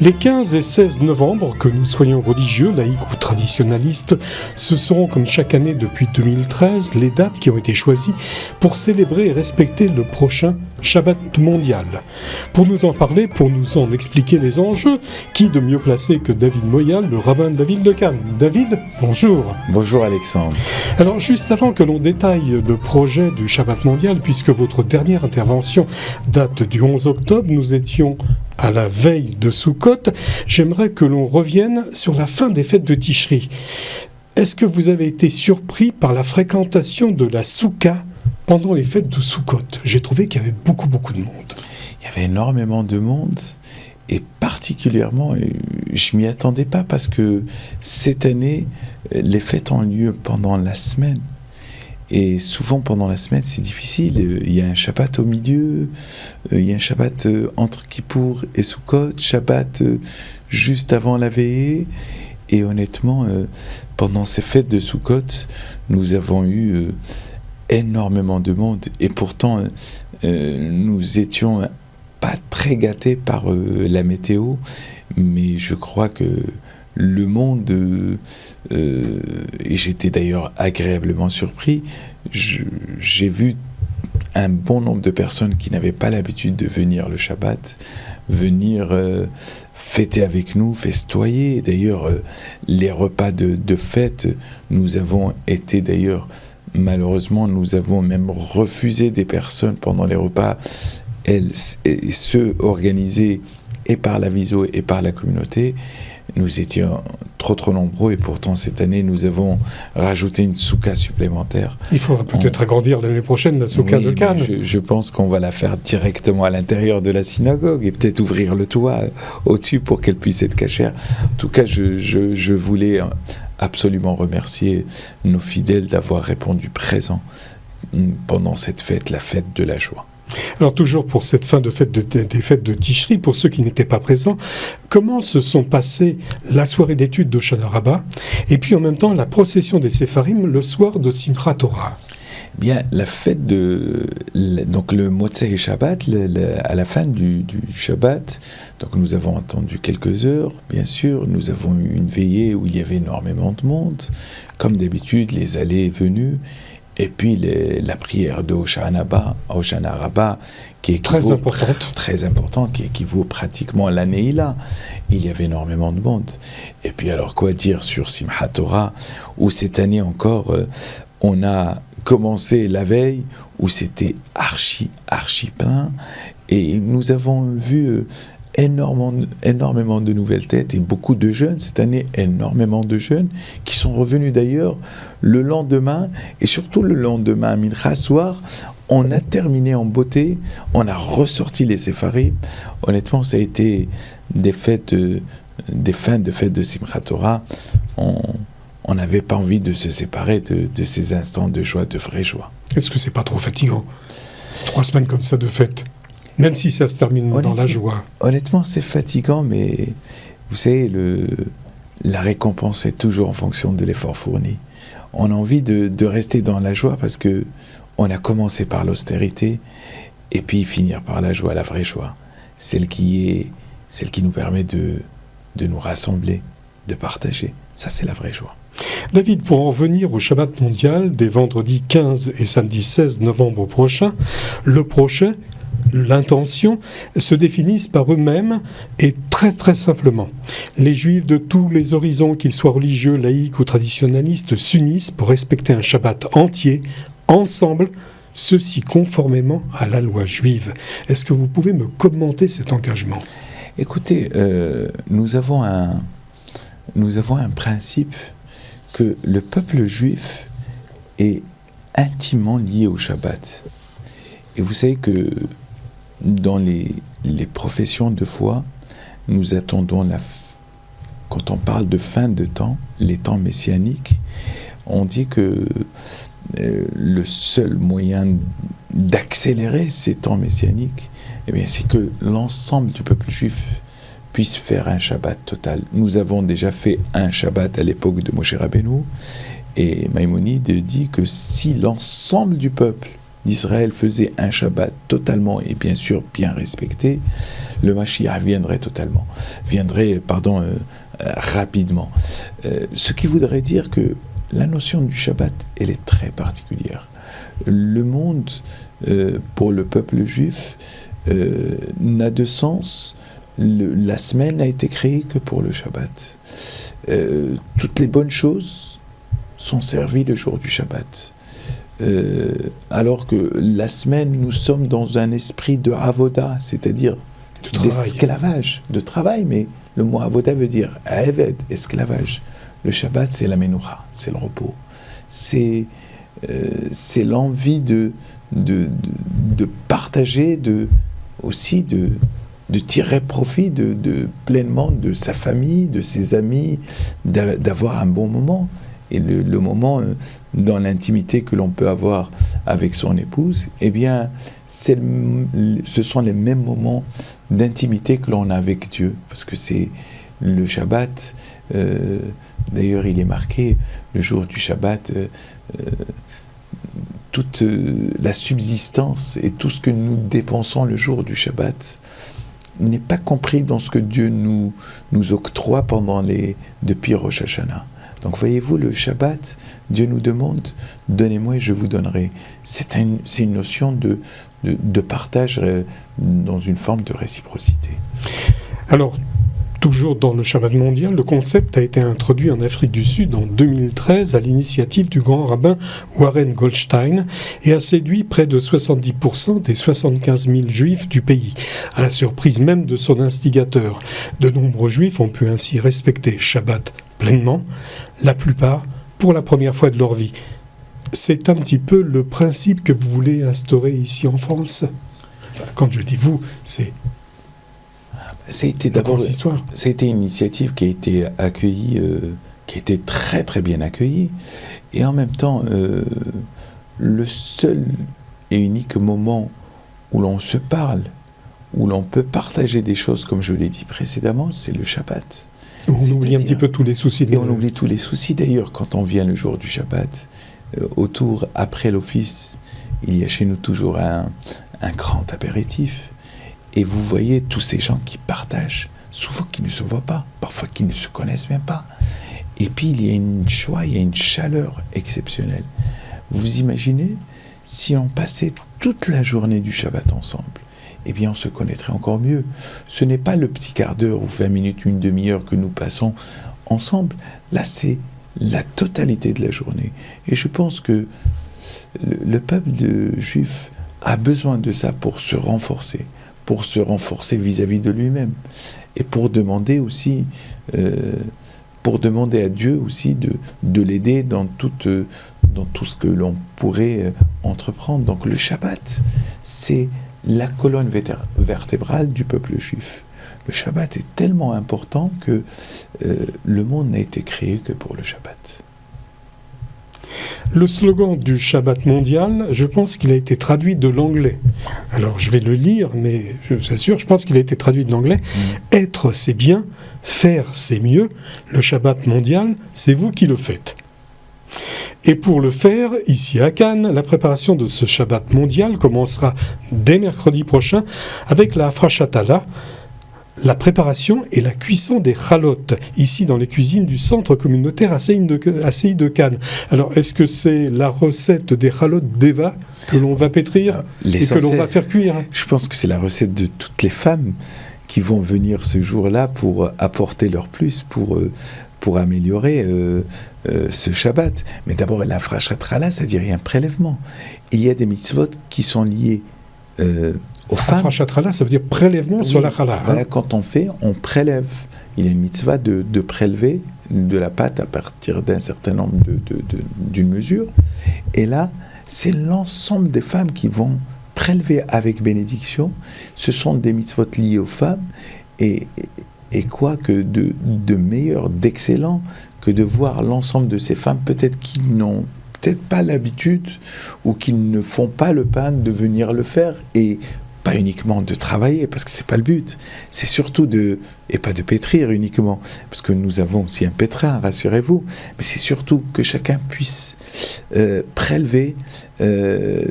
Les 15 et 16 novembre, que nous soyons religieux, laïcs ou traditionalistes, ce seront comme chaque année depuis 2013 les dates qui ont été choisies pour célébrer et respecter le prochain Shabbat mondial. Pour nous en parler, pour nous en expliquer les enjeux, qui de mieux placé que David Moyal, le rabbin de la ville de Cannes. David, bonjour. Bonjour Alexandre. Alors juste avant que l'on détaille le projet du Shabbat mondial, puisque votre dernière intervention date du 11 octobre, nous étions à la veille de Soukhot, j'aimerais que l'on revienne sur la fin des fêtes de Tishri. Est-ce que vous avez été surpris par la fréquentation de la Souka pendant les fêtes de Soukhot? J'ai trouvé qu'il y avait beaucoup de monde. Il y avait énormément de monde et particulièrement, je m'y attendais pas parce que cette année, les fêtes ont lieu pendant la semaine. Et souvent, pendant la semaine, c'est difficile. Il y a un Shabbat au milieu, il y a un Shabbat entre Kippour et Soukhot, Shabbat juste avant la veillée. Et honnêtement, pendant ces fêtes de Soukhot, nous avons eu énormément de monde. Et pourtant, nous étions pas très gâtés par la météo, mais je crois que le monde, et j'étais d'ailleurs agréablement surpris, j'ai vu un bon nombre de personnes qui n'avaient pas l'habitude de venir le Shabbat, venir fêter avec nous, festoyer. D'ailleurs, les repas de fête, nous avons été d'ailleurs, malheureusement, nous avons même refusé des personnes pendant les repas, ceux organisés et par la Viso et par la communauté. Nous étions trop nombreux et pourtant cette année nous avons rajouté une souka supplémentaire. Il faudra peut-être agrandir l'année prochaine la souka de Cannes. Je pense qu'on va la faire directement à l'intérieur de la synagogue et peut-être ouvrir le toit au-dessus pour qu'elle puisse être cachère. En tout cas, je voulais absolument remercier nos fidèles d'avoir répondu présent pendant cette fête, la fête de la joie. Alors toujours pour cette fin de fête des fêtes de Tishri, pour ceux qui n'étaient pas présents, comment se sont passées la soirée d'études de Shana Rabbah et puis en même temps la procession des Séfarim le soir de Simchat Torah? Bien, la fête donc le Motzei Shabbat, à la fin du Shabbat, donc nous avons attendu quelques heures, bien sûr, nous avons eu une veillée où il y avait énormément de monde, comme d'habitude, les allées et venues. Et puis la prière de Hoshana Rabbah, qui est très importante, qui équivaut pratiquement à la Neila. Il y avait énormément de monde. Et puis alors quoi dire sur Simchat Torah, où cette année encore, on a commencé la veille, où c'était archi plein, et nous avons vu énormément de nouvelles têtes et beaucoup de jeunes, cette année énormément de jeunes qui sont revenus d'ailleurs le lendemain et surtout le lendemain à Mincha soir, on a terminé en beauté, on a ressorti les séfarim. Honnêtement, ça a été des fins de fête de Simchat Torah. On n'avait pas envie de se séparer de ces instants de joie, de vraie joie. Est-ce que c'est pas trop fatigant? 3 semaines comme ça de fête, même si ça se termine dans la joie. Honnêtement, c'est fatigant, mais vous savez, la récompense est toujours en fonction de l'effort fourni. On a envie de rester dans la joie parce que on a commencé par l'austérité et puis finir par la joie, la vraie joie, celle qui nous permet de nous rassembler, de partager. Ça, c'est la vraie joie. David, pour en revenir au Shabbat mondial des vendredis 15 et samedi 16 novembre prochains, le prochain, l'intention, se définissent par eux-mêmes et très simplement. Les Juifs de tous les horizons, qu'ils soient religieux, laïcs ou traditionalistes, s'unissent pour respecter un Shabbat entier, ensemble, ceci conformément à la loi juive. Est-ce que vous pouvez me commenter cet engagement? Écoutez, nous avons un principe que le peuple juif est intimement lié au Shabbat. Et vous savez que dans les professions de foi, nous attendons quand on parle de fin de temps, les temps messianiques, on dit que le seul moyen d'accélérer ces temps messianiques, eh bien, c'est que l'ensemble du peuple juif puisse faire un Shabbat total. Nous avons déjà fait un Shabbat à l'époque de Moshe Rabbeinu, et Maïmonide dit que si l'ensemble du peuple d'Israël faisait un Shabbat totalement et bien sûr bien respecté, le Mashiach viendrait rapidement. Ce qui voudrait dire que la notion du Shabbat, elle est très particulière. Le monde, pour le peuple juif, n'a de sens. La semaine n'a été créée que pour le Shabbat. Toutes les bonnes choses sont servies le jour du Shabbat. Alors que la semaine, nous sommes dans un esprit de avoda, c'est-à-dire d'esclavage, de travail, mais le mot avoda veut dire aved, esclavage. Le Shabbat, c'est la menoucha, c'est le repos. C'est l'envie de partager, aussi de tirer profit pleinement de sa famille, de ses amis, d'avoir un bon moment. Et le moment dans l'intimité que l'on peut avoir avec son épouse, eh bien, ce sont les mêmes moments d'intimité que l'on a avec Dieu. Parce que c'est le Shabbat, d'ailleurs il est marqué, le jour du Shabbat, toute la subsistance et tout ce que nous dépensons le jour du Shabbat n'est pas compris dans ce que Dieu nous octroie depuis Rosh Hashanah. Donc voyez-vous, le Shabbat, Dieu nous demande « Donnez-moi et je vous donnerai ». C'est une notion de partage dans une forme de réciprocité. Alors, toujours dans le Shabbat mondial, le concept a été introduit en Afrique du Sud en 2013 à l'initiative du grand rabbin Warren Goldstein et a séduit près de 70% des 75 000 juifs du pays, à la surprise même de son instigateur. De nombreux juifs ont pu ainsi respecter Shabbat pleinement, la plupart pour la première fois de leur vie. C'est un petit peu le principe que vous voulez instaurer ici en France. Enfin, quand je dis vous, c'est ça a été une initiative qui a été accueillie, qui a été très très bien accueillie, et en même temps, le seul et unique moment où l'on se parle, où l'on peut partager des choses, comme je l'ai dit précédemment, c'est le Shabbat. On oublie un petit peu tous les soucis. Et on oublie tous les soucis d'ailleurs quand on vient le jour du Shabbat. Après l'office, il y a chez nous toujours un grand apéritif. Et vous voyez tous ces gens qui partagent, souvent qui ne se voient pas, parfois qui ne se connaissent même pas. Et puis il y a une joie, il y a une chaleur exceptionnelle. Vous imaginez, si on passait toute la journée du Shabbat ensemble, eh bien on se connaîtrait encore mieux. Ce n'est pas le petit quart d'heure ou 20 minutes, une demi-heure que nous passons ensemble. Là, c'est la totalité de la journée. Et je pense que le peuple juif a besoin de ça pour se renforcer vis-à-vis de lui-même, et pour demander à Dieu aussi de l'aider dans tout ce que l'on pourrait entreprendre. Donc le Shabbat, c'est la colonne vertébrale du peuple juif. Le Shabbat est tellement important que le monde n'a été créé que pour le Shabbat. Le slogan du Shabbat mondial, je pense qu'il a été traduit de l'anglais. Alors je vais le lire, mais je vous assure, je pense qu'il a été traduit de l'anglais. Être, c'est bien, faire, c'est mieux. Le Shabbat mondial, c'est vous qui le faites. Et pour le faire, ici à Cannes, la préparation de ce Shabbat mondial commencera dès mercredi prochain avec la Afrashatala, la préparation et la cuisson des chalotes, ici dans les cuisines du centre communautaire ACI de Cannes. Alors, est-ce que c'est la recette des chalotes d'Eva que l'on va pétrir et que l'on va faire cuire? Je pense que c'est la recette de toutes les femmes qui vont venir ce jour-là pour apporter leur plus, pour améliorer ce Shabbat. Mais d'abord, la frashatrala, c'est-à-dire il y a un prélèvement. Il y a des mitzvot qui sont liés aux femmes. Afrashatrala, ça veut dire prélèvement sur la chala. Voilà, quand on prélève. Il y a une mitzvah de prélever de la pâte à partir d'un certain nombre d'une mesure. Et là, c'est l'ensemble des femmes qui vont prélever avec bénédiction. Ce sont des mitzvot liés aux femmes. Et quoi que de meilleur, d'excellent, que de voir l'ensemble de ces femmes, peut-être qui n'ont peut-être pas l'habitude ou qui ne font pas le pain, de venir le faire et pas uniquement de travailler, parce que c'est pas le but, c'est surtout et pas de pétrir uniquement, parce que nous avons aussi un pétrin, rassurez-vous, mais c'est surtout que chacun puisse prélever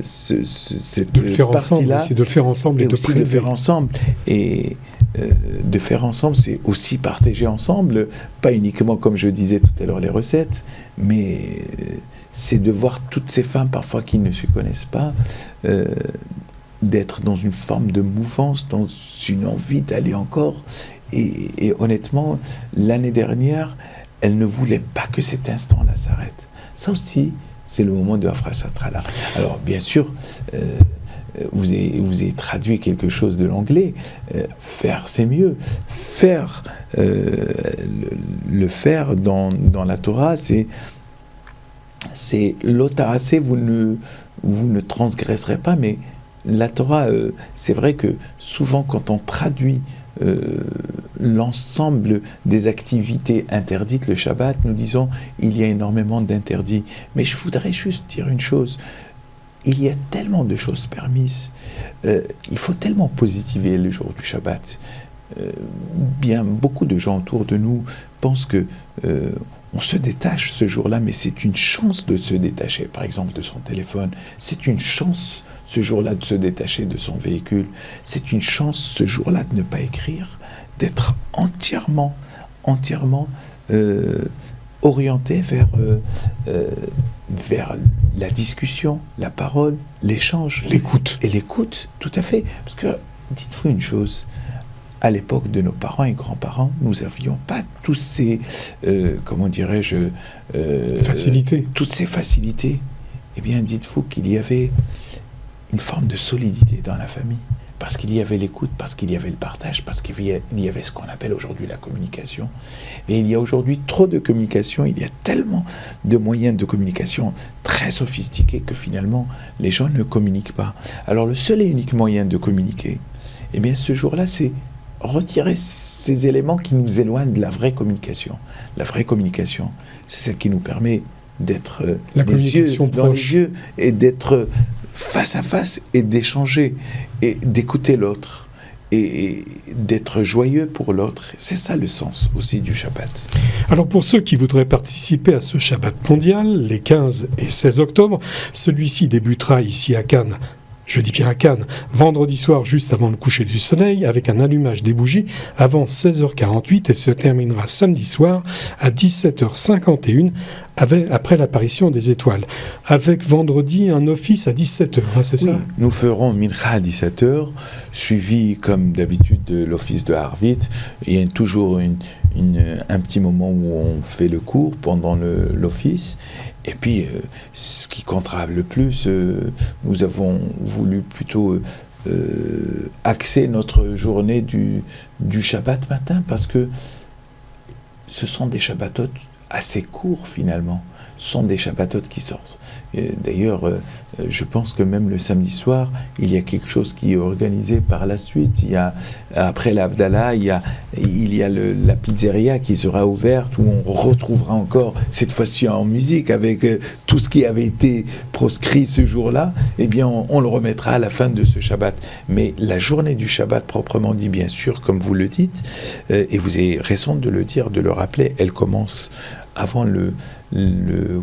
cette partie-là. C'est de le faire ensemble et de prélever. De le faire ensemble. Et de faire ensemble, c'est aussi partager ensemble, pas uniquement, comme je disais tout à l'heure, les recettes, mais c'est de voir toutes ces femmes, parfois qui ne se connaissent pas, d'être dans une forme de mouvance, dans une envie d'aller encore. Et honnêtement, l'année dernière, elle ne voulait pas que cet instant-là s'arrête. Ça aussi, c'est le moment de Afra Chatrala. Alors, bien sûr, vous avez traduit quelque chose de l'anglais. Faire, c'est mieux. Faire, le faire dans la Torah, c'est l'otarasé, vous ne transgresserez pas, mais la Torah, c'est vrai que souvent quand on traduit l'ensemble des activités interdites, le Shabbat, nous disons il y a énormément d'interdits. Mais je voudrais juste dire une chose, il y a tellement de choses permises, il faut tellement positiver le jour du Shabbat. Beaucoup de gens autour de nous pensent que on se détache ce jour-là, mais c'est une chance de se détacher, par exemple, de son téléphone. C'est une chance ce jour-là de se détacher de son véhicule. C'est une chance ce jour-là de ne pas écrire, d'être entièrement orienté vers la discussion, la parole, l'échange. L'écoute. Et l'écoute, tout à fait. Parce que, dites-vous une chose, à l'époque de nos parents et grands-parents, nous n'avions pas tous ces, facilités. Toutes ces facilités. Eh bien, dites-vous qu'il y avait une forme de solidité dans la famille, parce qu'il y avait l'écoute, parce qu'il y avait le partage, parce qu'il y avait ce qu'on appelle aujourd'hui la communication. Mais il y a aujourd'hui trop de communication, il y a tellement de moyens de communication très sophistiqués que finalement, les gens ne communiquent pas. Alors le seul et unique moyen de communiquer, eh bien ce jour-là, c'est retirer ces éléments qui nous éloignent de la vraie communication. La vraie communication, c'est celle qui nous permet d'être les yeux dans les yeux et d'être face à face et d'échanger et d'écouter l'autre et d'être joyeux pour l'autre. C'est ça le sens aussi du Shabbat. Alors pour ceux qui voudraient participer à ce Shabbat mondial, les 15 et 16 octobre, celui-ci débutera ici à Cannes. Je dis bien à Cannes, vendredi soir juste avant le coucher du soleil, avec un allumage des bougies avant 16h48 et se terminera samedi soir à 17h51 après l'apparition des étoiles. Avec vendredi un office à 17h, c'est ça ? Nous ferons Mincha à 17h, suivi comme d'habitude de l'office de Harvit. Il y a toujours un petit moment où on fait le cours pendant l'office. Et puis, ce qui comptera le plus, nous avons voulu plutôt axer notre journée du Shabbat matin, parce que ce sont des Shabbatot assez courts finalement. Ce sont des Shabbatot qui sortent. D'ailleurs, je pense que même le samedi soir, il y a quelque chose qui est organisé par la suite. Après l'Avdallah, il y a la pizzeria qui sera ouverte, où on retrouvera encore, cette fois-ci en musique, avec tout ce qui avait été proscrit ce jour-là. Eh bien, on le remettra à la fin de ce Shabbat. Mais la journée du Shabbat, proprement dit, bien sûr, comme vous le dites, et vous avez raison de le dire, de le rappeler, elle commence avant le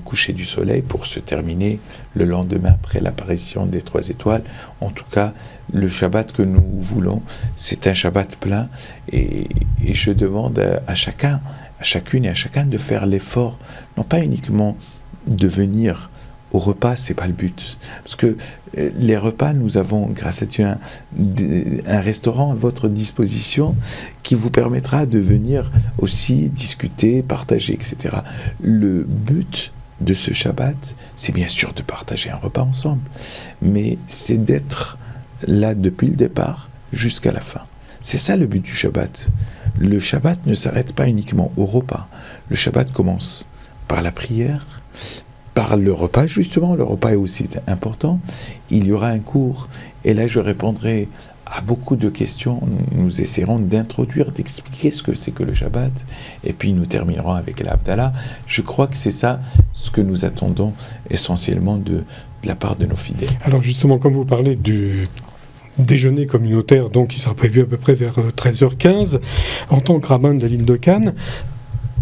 coucher du soleil pour se terminer le lendemain après l'apparition des 3 étoiles. En tout cas, le Shabbat que nous voulons, c'est un Shabbat plein, et je demande à chacun, à chacune et à chacun de faire l'effort, non pas uniquement de venir au repas, c'est pas le but. Parce que les repas, nous avons, grâce à Dieu, un restaurant à votre disposition qui vous permettra de venir aussi discuter, partager, etc. Le but de ce Shabbat, c'est bien sûr de partager un repas ensemble, mais c'est d'être là depuis le départ jusqu'à la fin. C'est ça le but du Shabbat. Le Shabbat ne s'arrête pas uniquement au repas. Le Shabbat commence par la prière, par le repas, justement, le repas est aussi important. Il y aura un cours, et là je répondrai à beaucoup de questions. Nous essaierons d'introduire, d'expliquer ce que c'est que le Shabbat, et puis nous terminerons avec l'Avdallah. Je crois que c'est ça ce que nous attendons essentiellement de la part de nos fidèles. Alors justement, comme vous parlez du déjeuner communautaire, donc qui sera prévu à peu près vers 13h15. En tant que rabbin de la ville de Cannes,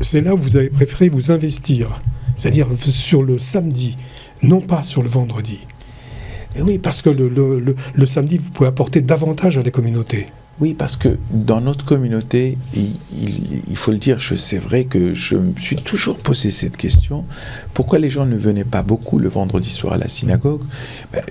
c'est là où vous avez préféré vous investir, c'est-à-dire sur le samedi, non pas sur le vendredi. Et oui, parce que le samedi, vous pouvez apporter davantage à la communauté. Oui, parce que dans notre communauté, il faut le dire, c'est vrai que je me suis toujours posé cette question. Pourquoi les gens ne venaient pas beaucoup le vendredi soir à la synagogue ?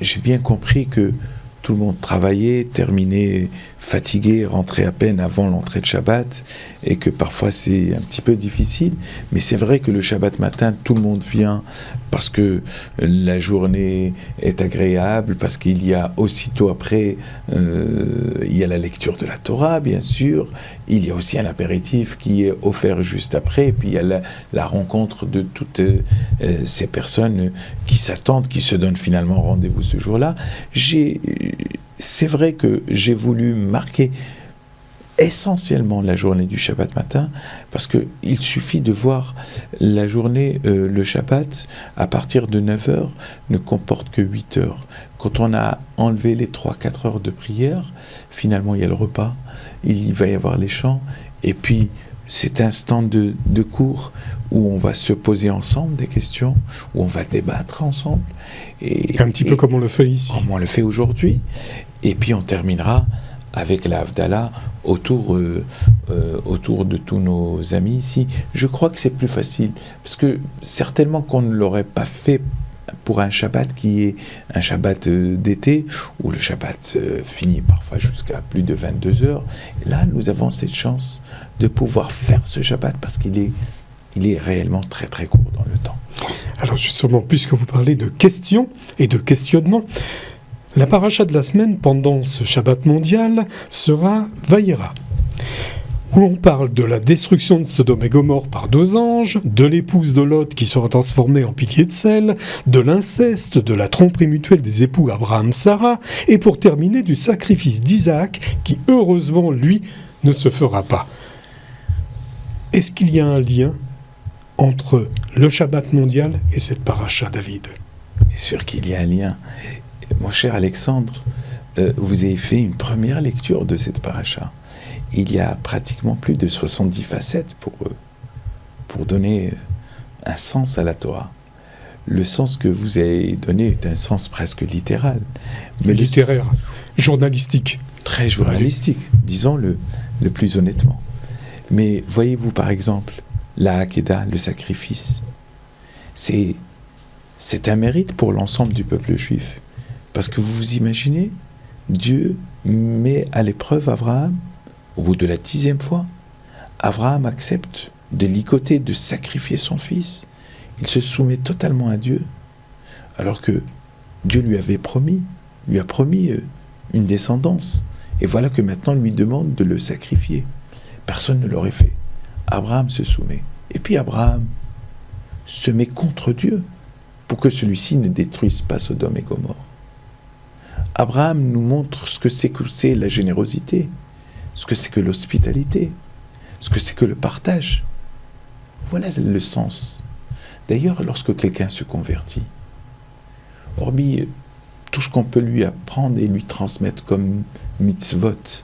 J'ai bien compris que tout le monde travaillait, terminait fatigué, rentrait à peine avant l'entrée de Shabbat, et que parfois c'est un petit peu difficile. Mais c'est vrai que le Shabbat matin, tout le monde vient parce que la journée est agréable, parce qu'il y a aussitôt après, il y a la lecture de la Torah, bien sûr, il y a aussi un apéritif qui est offert juste après, et puis il y a la rencontre de toutes ces personnes qui s'attendent, qui se donnent finalement rendez-vous ce jour-là. C'est vrai que j'ai voulu marquer essentiellement la journée du Shabbat matin, parce qu'il suffit de voir la journée, le Shabbat, à partir de 9h, ne comporte que 8 heures. Quand on a enlevé les 3-4 heures de prière, finalement il y a le repas, il va y avoir les chants, et puis cet instant de cours où on va se poser ensemble des questions, où on va débattre ensemble. Un petit peu comme on le fait ici. Comme on le fait aujourd'hui. Et puis on terminera avec la Havdalah autour de tous nos amis ici. Je crois que c'est plus facile, parce que certainement qu'on ne l'aurait pas fait pour un Shabbat qui est un Shabbat d'été, où le Shabbat finit parfois jusqu'à plus de 22 heures. Et là, nous avons cette chance de pouvoir faire ce Shabbat, parce qu'il est réellement très très court dans le temps. Alors justement, puisque vous parlez de questions et de questionnements, la paracha de la semaine pendant ce Shabbat mondial sera Vayera, où l'on parle de la destruction de Sodome et Gomorrhe par 2 anges, de l'épouse de Lot qui sera transformée en pilier de sel, de l'inceste, de la tromperie mutuelle des époux Abraham-Sarah, et pour terminer du sacrifice d'Isaac qui, heureusement, lui, ne se fera pas. Est-ce qu'il y a un lien entre le Shabbat mondial et cette paracha, David ? Bien sûr qu'il y a un lien. Mon cher Alexandre, vous avez fait une première lecture de cette paracha. Il y a pratiquement plus de 70 facettes pour donner un sens à la Torah. Le sens que vous avez donné est un sens presque littéral. Mais littéraire, journalistique. Très journalistique, disons-le le plus honnêtement. Mais voyez-vous par exemple, la Hakeda, le sacrifice, c'est un mérite pour l'ensemble du peuple juif. Parce que vous vous imaginez, Dieu met à l'épreuve Abraham, au bout de la 10e fois. Abraham accepte de licoter, de sacrifier son fils. Il se soumet totalement à Dieu, alors que Dieu lui a promis une descendance. Et voilà que maintenant lui demande de le sacrifier. Personne ne l'aurait fait. Abraham se soumet. Et puis Abraham se met contre Dieu pour que celui-ci ne détruise pas Sodome et Gomorrhe. Abraham nous montre ce que c'est la générosité, ce que c'est que l'hospitalité, ce que c'est que le partage. Voilà le sens. D'ailleurs, lorsque quelqu'un se convertit, hormis tout ce qu'on peut lui apprendre et lui transmettre comme mitzvot,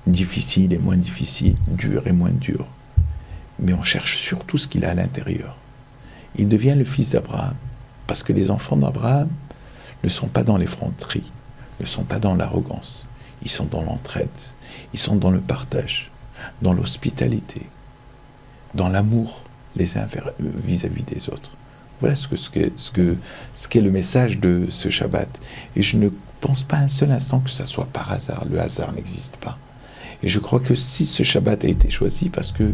difficile et moins difficile, dur et moins dur, mais on cherche surtout ce qu'il a à l'intérieur. Il devient le fils d'Abraham, parce que les enfants d'Abraham ne sont pas dans l'effronterie, ne sont pas dans l'arrogance. Ils sont dans l'entraide, ils sont dans le partage, dans l'hospitalité, dans l'amour les uns vis-à-vis des autres. Voilà ce qu'est le message de ce Shabbat. Et je ne pense pas un seul instant que ça soit par hasard. Le hasard n'existe pas. Et je crois que si ce Shabbat a été choisi, parce que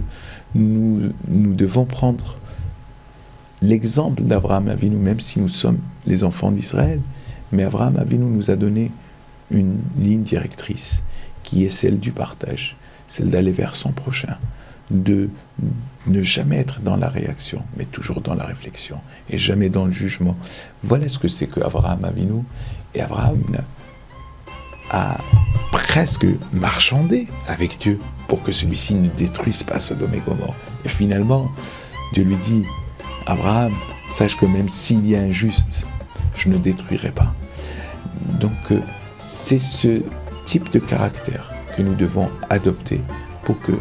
nous devons prendre l'exemple d'Abraham Avinu, même si nous sommes les enfants d'Israël, mais Abraham Avinu nous a donné une ligne directrice qui est celle du partage, celle d'aller vers son prochain, de ne jamais être dans la réaction, mais toujours dans la réflexion, et jamais dans le jugement. Voilà ce que c'est que Abraham Avinu. Et Abraham a presque marchandé avec Dieu pour que celui-ci ne détruise pas Sodome et Gomorrhe. Et finalement, Dieu lui dit, Abraham, sache que même s'il y a un juste, je ne détruirai pas. Donc, C'est ce type de caractère que nous devons adopter pour que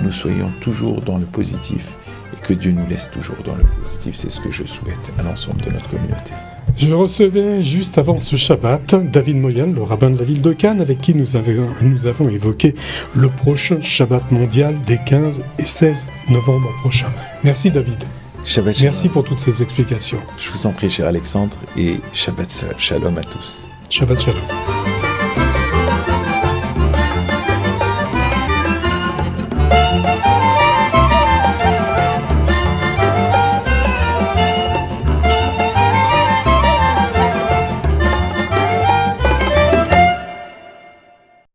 nous soyons toujours dans le positif et que Dieu nous laisse toujours dans le positif. C'est ce que je souhaite à l'ensemble de notre communauté. Je recevais juste avant ce Shabbat David Moyan, le rabbin de la ville de Cannes, avec qui nous avons évoqué le prochain Shabbat mondial des 15 et 16 novembre prochains. Merci David. Shabbat Shalom. Merci pour toutes ces explications. Je vous en prie, cher Alexandre, et Shabbat Shalom à tous. Shabbat Shalom.